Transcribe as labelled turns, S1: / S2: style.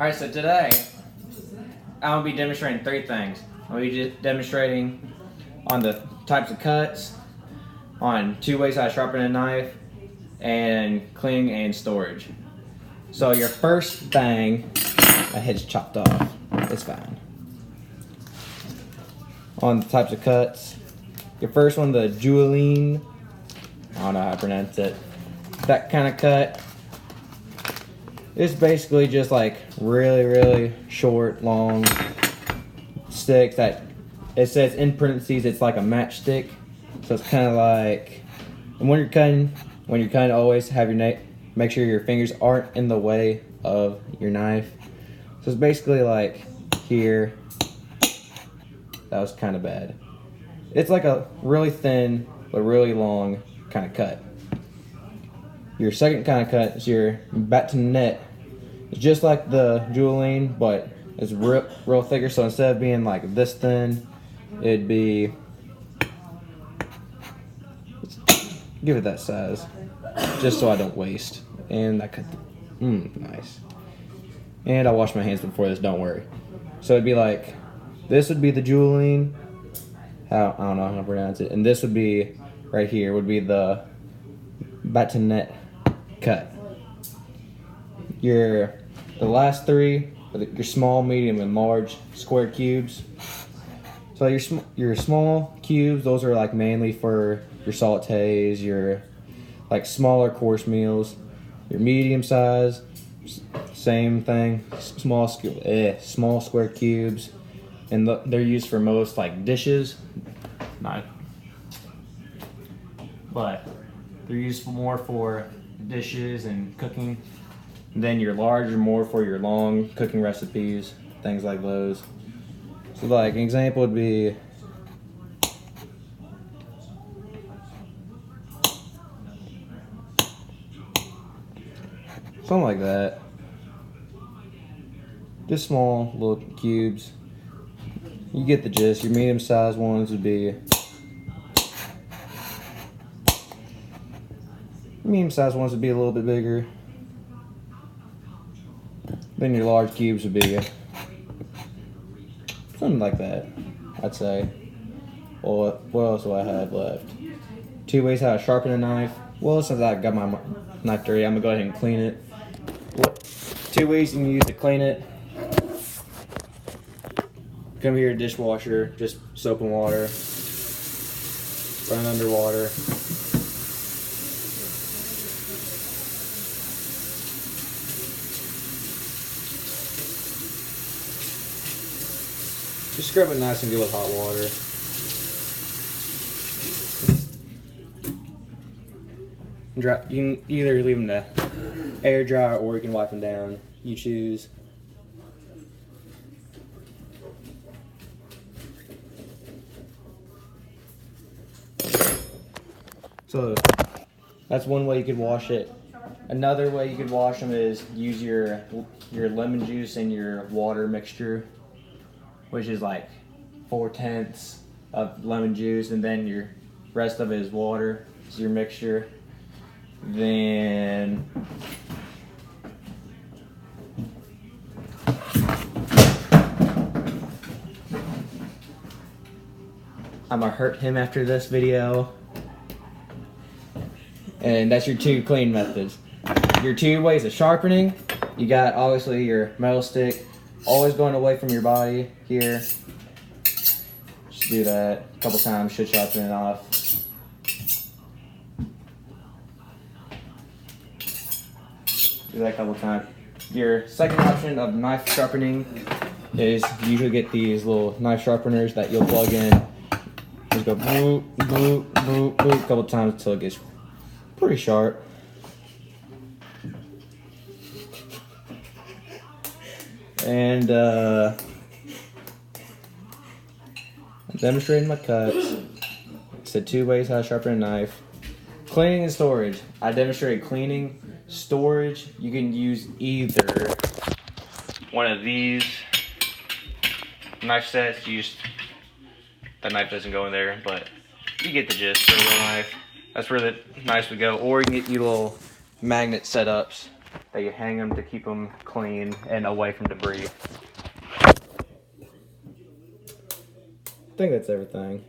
S1: Alright, so today I'm going to be demonstrating three things. I'm going to be demonstrating on the types of cuts, on two ways how to sharpen a knife, and cleaning and storage. So your first thing, my head's chopped off, it's fine. On the types of cuts, your first one, the julienne, I don't know how to pronounce it, that kind of cut. It's basically just like really short, long sticks that it says in parentheses it's like a matchstick. So it's kind of like, and when you're cutting, always have your knife, make sure your fingers aren't in the way of your knife. So it's basically like here. That was kind of bad. It's like a really thin but really long kind of cut. Your second kind of cut is your batonette. It's just like the julienne, but it's real thicker. So instead of being like this thin, it'd be, give it that size, just so I don't waste. And I cut, nice. And I washed my hands before this, don't worry. So it'd be like, this would be the julienne. I don't know how to pronounce it. And this would be, right here, would be the batonette cut. The last three are your small, medium, and large square cubes. So your small cubes, those are like mainly for your sautés, your like smaller course meals. Your medium size, same thing, small square cubes, and they're used for most like dishes. But they're used more for dishes and cooking. Then your large are more for your long cooking recipes, things like those. So like an example would be something like that. Just small little cubes. You get the gist. Your medium sized ones would be a little bit bigger. Then your large cubes would be something like that, I'd say. Well, what else do I have left? Two ways how to sharpen a knife. Well, since I got my knife dirty, I'm gonna go ahead and clean it. Two ways you can use to clean it. Come here, dishwasher, just soap and water. Run under water. Just scrub it nice and good with hot water. You can either leave them to air dry or you can wipe them down. You choose. So that's one way you could wash it. Another way you could wash them is use your lemon juice and your water mixture, which is like 4/10 of lemon juice, and then your rest of it is water. It's your mixture. Then I'm gonna hurt him after this video. And that's your two clean methods. Your two ways of sharpening, you got obviously your metal stick, always going away from your body here. Just do that a couple times, should sharpen it off. Do that a couple times. Your second option of knife sharpening is you usually get these little knife sharpeners that you'll plug in. Just go boop, boop, boop, boop a couple times until it gets pretty sharp. And I'm demonstrating my cuts. Said two ways how to sharpen a knife. Cleaning and storage. I demonstrated cleaning. Storage, you can use either one of these knife sets. That knife doesn't go in there, but you get the gist for a little knife. That's where the knives would go. Or you can get you little magnet setups that you hang them to keep them clean and away from debris. I think that's everything.